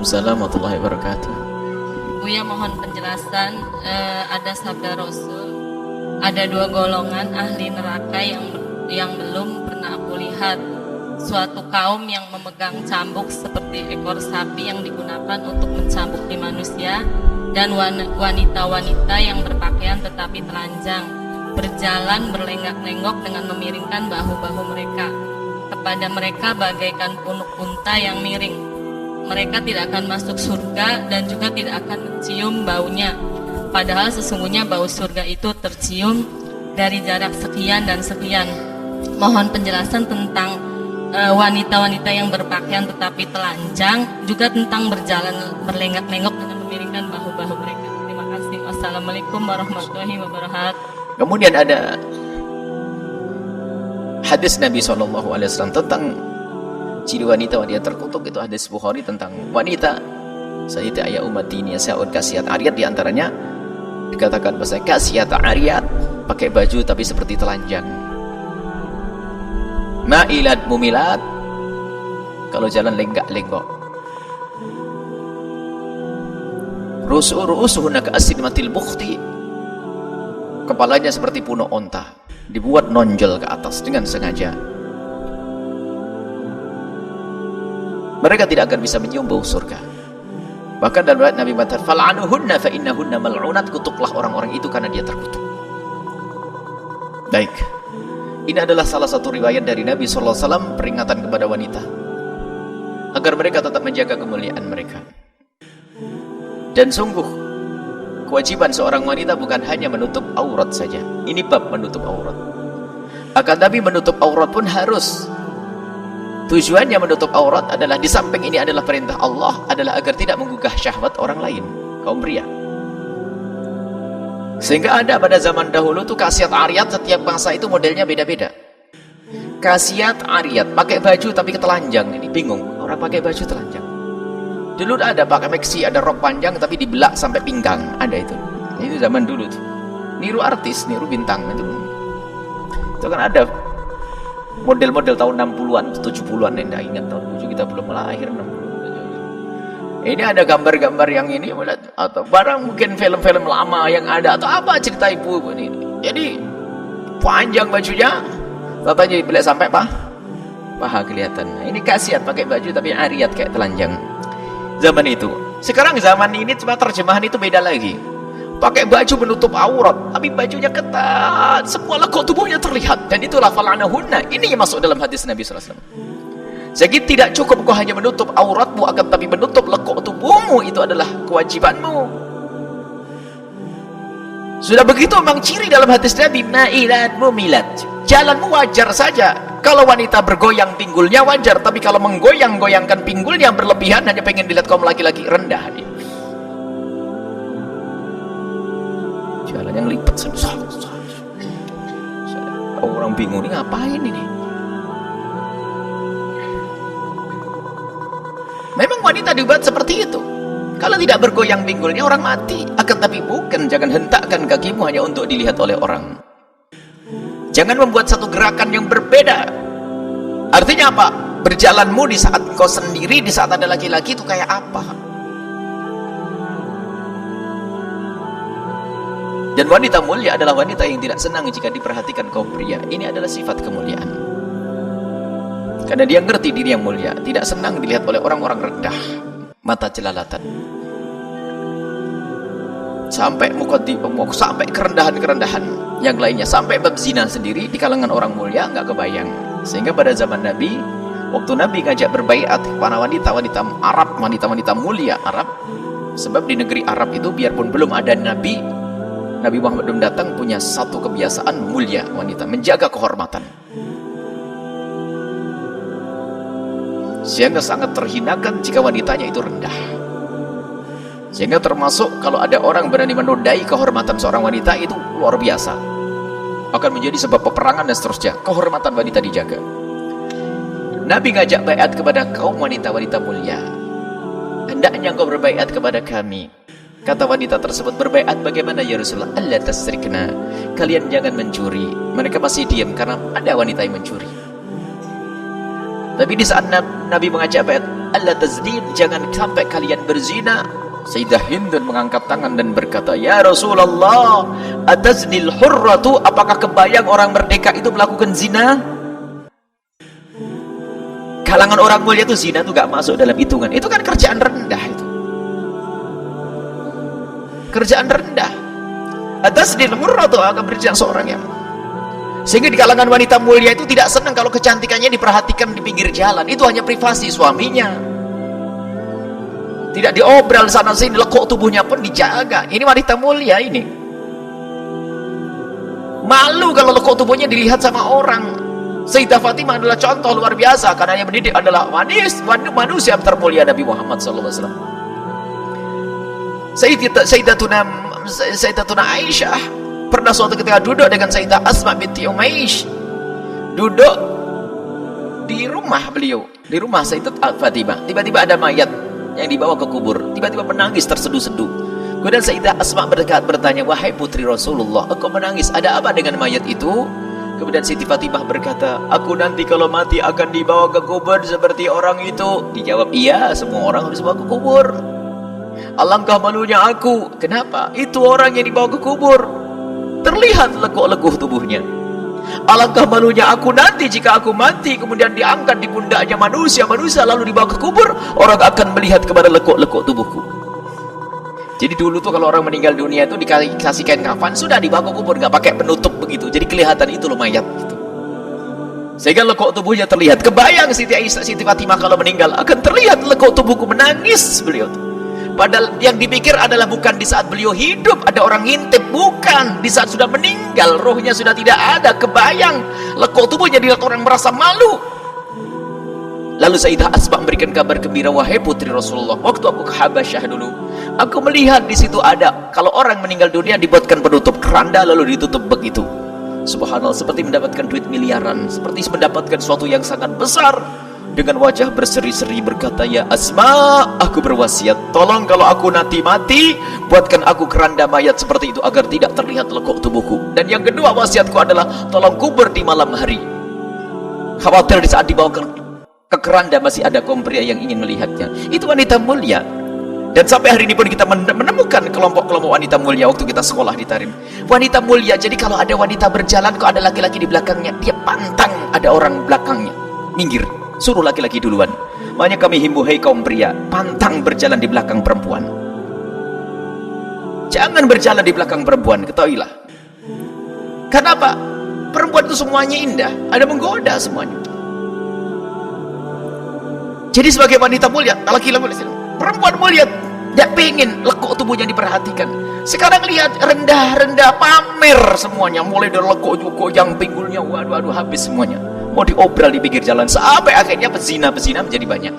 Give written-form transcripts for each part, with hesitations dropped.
Waalaikumsalam warahmatullahi wabarakatuh. Buya mohon penjelasan. Ada sabda Rasul, ada dua golongan ahli neraka yang belum pernah aku lihat. Suatu kaum yang memegang cambuk seperti ekor sapi yang digunakan untuk mencambuki manusia, dan wanita-wanita yang berpakaian tetapi telanjang, berjalan berlenggak-lenggok dengan memiringkan bahu-bahu mereka. Kepada mereka bagaikan punuk unta yang miring. Mereka tidak akan masuk surga dan juga tidak akan mencium baunya. Padahal sesungguhnya bau surga itu tercium dari jarak sekian dan sekian. Mohon penjelasan tentang wanita-wanita yang berpakaian tetapi telanjang, juga tentang berjalan berlenggak-lenggok dengan memiringkan bahu-bahu mereka. Terima kasih. Wassalamualaikum warahmatullahi wabarakatuh. Kemudian ada hadis Nabi SAW tentang ciri wanita terkutuk. Itu hadis Bukhari tentang wanita Sayyidati ayat umat ini sa'ud kasiat ariyat, diantaranya dikatakan bahasa kasiat ariyat, pakai baju tapi seperti telanjang, ma'ilat mumilat, kalau jalan lenggak-lenggok, rusuhunna ka'asidmatil bukhti, kepalanya seperti punuk onta, dibuat nonjol ke atas dengan sengaja. Mereka tidak akan bisa menyium bau surga. Bahkan dalam riwayat Nabi mengatakan fal'anuhunna fa innahunna mal'unat, kutuklah orang-orang itu karena dia terkutuk. Baik, ini adalah salah satu riwayat dari Nabi SAW, peringatan kepada wanita agar mereka tetap menjaga kemuliaan mereka. Dan sungguh kewajiban seorang wanita bukan hanya menutup aurat saja. Ini bab menutup aurat. Akan tapi menutup aurat pun harus, tujuannya menutup aurat adalah, di samping ini adalah perintah Allah, adalah agar tidak menggugah syahwat orang lain, kaum pria. Sehingga ada pada zaman dahulu tuh kasiat ariyat, setiap bangsa itu modelnya beda-beda. Kasiat ariyat pakai baju tapi ketelanjang, ini bingung orang pakai baju telanjang. Dulu ada pakai maxi, ada rok panjang tapi dibelak sampai pinggang, ada itu. Itu zaman dulu tuh. Niru artis, niru bintang itu. Itu kan ada model-model tahun 60-an, 70-an, tidak ingat tahun 7, kita belum lahir 60. Ini ada gambar-gambar yang ini, atau barang mungkin film-film lama yang ada, atau apa cerita ibu ini. Jadi panjang bajunya, tatanya dibelak sampai paha kelihatan. Nah, ini kasiat pakai baju tapi ariyat kayak telanjang. Zaman itu. Sekarang zaman ini cuma terjemahan itu beda lagi. Pakai baju menutup aurat tapi bajunya ketat, semua lekuk tubuhnya terlihat, dan itulah fal'anahunna. Ini yang masuk dalam hadis Nabi SAW. Jadi tidak cukup kau hanya menutup auratmu, akan tapi menutup lekuk tubuhmu, itu adalah kewajibanmu. Sudah begitu memang ciri dalam hadis Nabi, ma'ilat mumilat, jalanmu wajar saja. Kalau wanita bergoyang pinggulnya wajar, tapi kalau menggoyang-goyangkan pinggulnya berlebihan, hanya pengen dilihat kaum laki-laki, rendah dia. Jalan yang lipat, orang bingung ini ngapain ini. Memang wanita dibuat seperti itu. Kalau tidak bergoyang pinggulnya orang mati. Akan tapi bukan, jangan hentakkan kakimu hanya untuk dilihat oleh orang. Jangan membuat satu gerakan yang berbeda. Artinya apa? Berjalanmu di saat kau sendiri, di saat ada laki-laki itu kayak apa? Dan wanita mulia adalah wanita yang tidak senang jika diperhatikan kaum pria. Ini adalah sifat kemuliaan. Karena dia ngerti diri yang mulia, tidak senang dilihat oleh orang-orang rendah, mata jelalatan. Sampai sampai kerendahan-kerendahan yang lainnya, sampai bab zina sendiri di kalangan orang mulia nggak kebayang. Sehingga pada zaman Nabi, waktu Nabi ngajak berbaiat kepada wanita-wanita Arab, wanita-wanita mulia Arab, sebab di negeri Arab itu biarpun belum ada Nabi Muhammad belum datang, punya satu kebiasaan mulia wanita, menjaga kehormatan. Sehingga sangat terhinakan jika wanitanya itu rendah. Sehingga termasuk kalau ada orang berani menodai kehormatan seorang wanita, itu luar biasa. Akan menjadi sebab peperangan dan seterusnya. Kehormatan wanita dijaga. Nabi ngajak baiat kepada kaum wanita-wanita mulia. Hendaknya engkau berbaiat kepada kami. Kata wanita tersebut, berbaiat bagaimana ya Rasulullah? Allah tasrikna, kalian jangan mencuri. Mereka masih diam karena ada wanita yang mencuri. Tapi di saat Nabi mengajak baiat, alla tazdin, jangan sampai kalian berzina. Sayyidah Hindun mengangkat tangan dan berkata, ya Rasulullah, ataznil hurratu, apakah kebayang orang merdeka itu melakukan zina? Kalangan orang mulia itu zina itu gak masuk dalam hitungan. Itu kan kerjaan rendah itu. Kerjaan rendah. Ataznil hurratu, akan berjalan seorang yang, sehingga di kalangan wanita mulia itu tidak senang kalau kecantikannya diperhatikan di pinggir jalan. Itu hanya privasi suaminya, tidak diobral sana sini, lekuk tubuhnya pun dijaga. Ini wanita mulia ini. Malu kalau lekuk tubuhnya dilihat sama orang. Sayyidah Fatimah adalah contoh luar biasa karena yang mendidik adalah manusia termulia Nabi Muhammad SAW. Sayyidatuna Aisyah pernah suatu ketika duduk dengan Sayyidah Asma binti Umaish, duduk di rumah beliau, di rumah Sayyidah Fatimah. Tiba-tiba ada mayat yang dibawa ke kubur, tiba-tiba menangis terseduh-seduh. Kemudian Sayyidah Asma bertanya, wahai putri Rasulullah, engkau menangis, ada apa dengan mayat itu? Kemudian Siti Fatimah berkata, aku nanti kalau mati akan dibawa ke kubur seperti orang itu. Dijawab, iya, semua orang harus dibawa ke kubur. Alangkah malunya aku. Kenapa? Itu orang yang dibawa ke kubur, terlihat lekuk-lekuh tubuhnya. Alangkah malunya aku nanti jika aku mati kemudian diangkat di pundaknya manusia lalu dibawa ke kubur, orang akan melihat kepada lekuk-lekuk tubuhku. Jadi dulu tuh kalau orang meninggal dunia itu dikasih kain kafan, sudah dibawa ke kubur, nggak pakai penutup begitu, jadi kelihatan itu loh mayat gitu. Sehingga lekuk tubuhnya terlihat. Kebayang Siti Fatimah kalau meninggal akan terlihat lekuk tubuhku, menangis beliau tuh. Padahal yang dipikir adalah bukan di saat beliau hidup ada orang ngintip, bukan. Di saat sudah meninggal, rohnya sudah tidak ada. Kebayang lekuk tubuhnya, dilihat orang merasa malu. Lalu Sayyidah Asma memberikan kabar gembira, wahai putri Rasulullah, waktu aku ke Habasyah dulu, aku melihat di situ ada, kalau orang meninggal dunia dibuatkan penutup keranda lalu ditutup begitu. Subhanallah, seperti mendapatkan duit miliaran, seperti mendapatkan sesuatu yang sangat besar. Dengan wajah berseri-seri berkata, ya Asma, aku berwasiat, tolong kalau aku nanti mati, buatkan aku keranda mayat seperti itu agar tidak terlihat lekuk tubuhku. Dan yang kedua wasiatku adalah, tolong kubur di malam hari. Khawatir di saat dibawa ke keranda masih ada kaum pria yang ingin melihatnya. Itu wanita mulia. Dan sampai hari ini pun kita menemukan kelompok-kelompok wanita mulia waktu kita sekolah di Tarim. Wanita mulia, jadi kalau ada wanita berjalan kok ada laki-laki di belakangnya, dia pantang ada orang belakangnya, minggir, suruh laki-laki duluan. Makanya kami himbau, hei kaum pria, pantang berjalan di belakang perempuan. Jangan berjalan di belakang perempuan, ketahuilah. Kenapa? Perempuan itu semuanya indah, ada menggoda semuanya. Jadi sebagai wanita mulia, laki-laki perempuan mulia tidak pengen lekuk tubuhnya diperhatikan. Sekarang lihat, rendah-rendah, pamer semuanya, mulai dari lekuk juga yang pinggulnya, waduh habis semuanya, mau diobral di pinggir jalan, sampai akhirnya pezina menjadi banyak.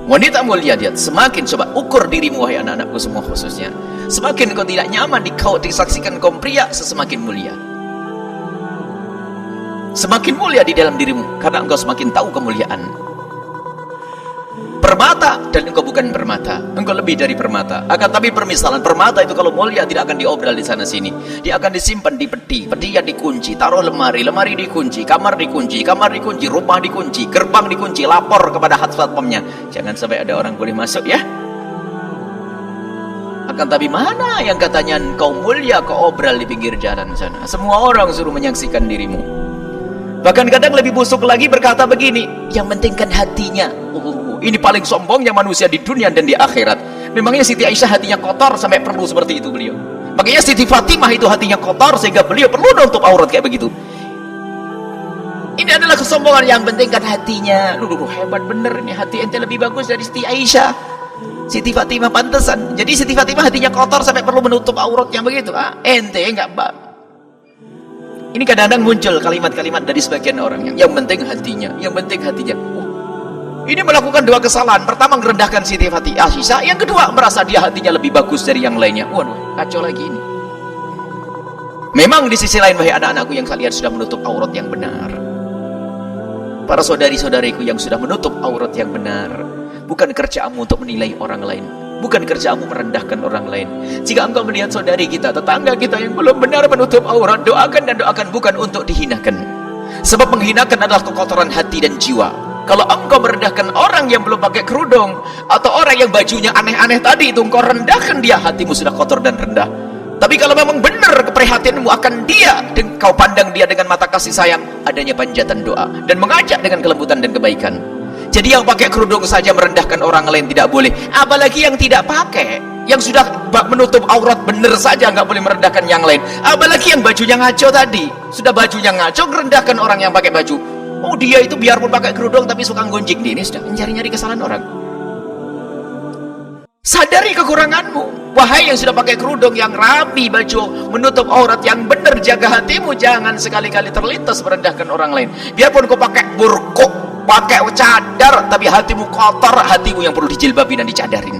Wanita mulia, dia semakin, coba ukur dirimu wahai anak-anakku semua khususnya, semakin kau tidak nyaman kau disaksikan kaum pria, semakin mulia. Semakin mulia di dalam dirimu karena engkau semakin tahu kemuliaan. Permata dan engkau bukan permata, engkau lebih dari permata. Akan tapi permisalan, permata itu kalau mulia tidak akan diobral di sana sini, dia akan disimpan di peti yang dikunci, taruh lemari dikunci, kamar dikunci, rumah dikunci, gerbang dikunci, lapor kepada satpamnya, jangan sampai ada orang boleh masuk ya. Akan tapi mana yang katanya engkau mulia kau obral di pinggir jalan sana, semua orang suruh menyaksikan dirimu. Bahkan kadang lebih busuk lagi berkata begini, yang penting kan hatinya. Ini paling sombongnya manusia di dunia dan di akhirat. Memangnya Siti Aisyah hatinya kotor sampai perlu seperti itu beliau? Makanya Siti Fatimah itu hatinya kotor sehingga beliau perlu nutup aurat kayak begitu. Ini adalah kesombongan, yang penting kan hatinya. Hebat bener ini, hati ente lebih bagus dari Siti Aisyah. Siti Fatimah pantesan. Jadi Siti Fatimah hatinya kotor sampai perlu menutup auratnya begitu. Ente enggak, Mbak. Ini kadang-kadang muncul kalimat-kalimat dari sebagian orang yang penting hatinya, yang penting hatinya. Ini melakukan dua kesalahan. Pertama, merendahkan Siti Aisyah. Yang kedua, merasa dia hatinya lebih bagus dari yang lainnya. Waduh, kacau lagi ini. Memang di sisi lain, wahai anak-anakku yang kalian sudah menutup aurat yang benar, para saudari-saudariku yang sudah menutup aurat yang benar, bukan kerjaanmu untuk menilai orang lain, bukan kerjaanmu merendahkan orang lain. Jika engkau melihat saudari kita, tetangga kita yang belum benar menutup aurat, doakan dan doakan, bukan untuk dihinakan. Sebab menghinakan adalah kekotoran hati dan jiwa. Kalau engkau merendahkan orang yang belum pakai kerudung atau orang yang bajunya aneh-aneh tadi itu, engkau rendahkan dia, hatimu sudah kotor dan rendah. Tapi kalau memang benar keprihatinmu akan dia, kau pandang dia dengan mata kasih sayang, adanya panjatan doa dan mengajak dengan kelembutan dan kebaikan. Jadi yang pakai kerudung saja merendahkan orang lain tidak boleh, apalagi yang tidak pakai, yang sudah menutup aurat benar saja nggak boleh merendahkan yang lain, apalagi yang bajunya ngaco tadi. Sudah bajunya ngaco, merendahkan orang yang pakai baju. Oh, dia itu biarpun pakai kerudung tapi suka gonjik, ini sudah mencari-nyari kesalahan orang. Sadari kekuranganmu, wahai yang sudah pakai kerudung yang rapi, baju menutup aurat yang benar, jaga hatimu, jangan sekali-kali terlintas merendahkan orang lain. Biarpun kau pakai burkuk, pakai cadar, tapi hatimu kotor, hatimu yang perlu dijilbabi dan dicadarin.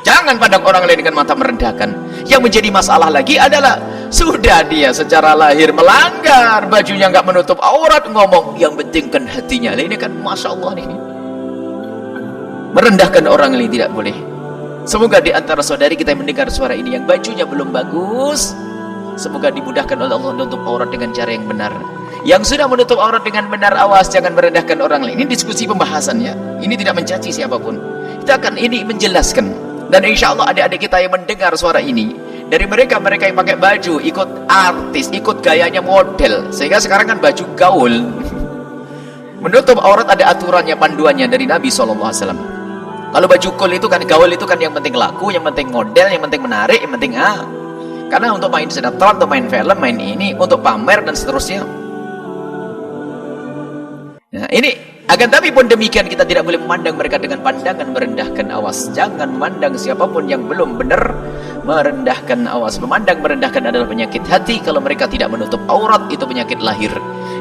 Jangan pandang orang lain dengan mata merendahkan. Yang menjadi masalah lagi adalah sudah dia secara lahir melanggar, bajunya nggak menutup aurat, ngomong yang penting kan hatinya. Ini kan masya Allah nih, merendahkan orang lain tidak boleh. Semoga di antara saudari kita yang mendengar suara ini yang bajunya belum bagus, semoga dimudahkan oleh Allah menutup aurat dengan cara yang benar. Yang sudah menutup aurat dengan benar, awas jangan merendahkan orang lain. Ini diskusi pembahasannya, ini tidak mencaci siapapun. Kita akan ini menjelaskan. Dan insya Allah adik-adik kita yang mendengar suara ini, dari mereka yang pakai baju ikut artis, ikut gayanya model, sehingga sekarang kan baju gaul menutup aurat ada aturannya, panduannya dari Nabi SAW. Kalau baju cool itu kan, gaul itu kan yang penting laku, yang penting model, yang penting menarik, yang penting karena untuk main sinetron, untuk main film, main ini, untuk pamer dan seterusnya. Nah ini, akan tapi pun demikian kita tidak boleh memandang mereka dengan pandangan merendahkan. Awas, jangan memandang siapapun yang belum benar merendahkan. Awas, memandang merendahkan adalah penyakit hati. Kalau mereka tidak menutup aurat, itu penyakit lahir.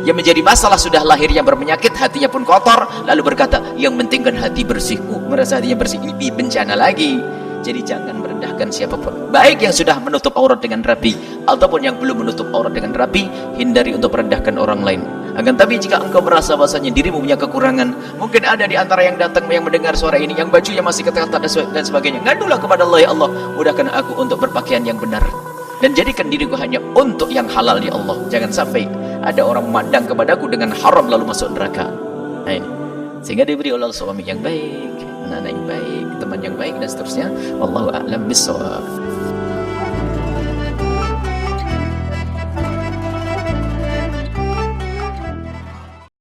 Yang menjadi masalah sudah lahir yang berpenyakit, hatinya pun kotor, lalu berkata yang penting kan hati bersih. Merasa hatinya bersih, ini bencana lagi. Jadi jangan merendahkan siapapun, baik yang sudah menutup aurat dengan rapi ataupun yang belum menutup aurat dengan rapi. Hindari untuk merendahkan orang lain. Akan tapi jika engkau merasa bahasanya dirimu punya kekurangan, mungkin ada di antara yang datang yang mendengar suara ini yang bajunya masih ketat dan sebagainya, ngadulah kepada Allah, ya Allah mudahkan aku untuk berpakaian yang benar dan jadikan diriku hanya untuk yang halal, ya Allah. Jangan sampai ada orang memandang kepadaku dengan haram lalu masuk neraka. Nah ini, sehingga diberi oleh suami yang baik, anak-anak yang baik, teman yang baik dan seterusnya. Wallahu a'lam bishawab.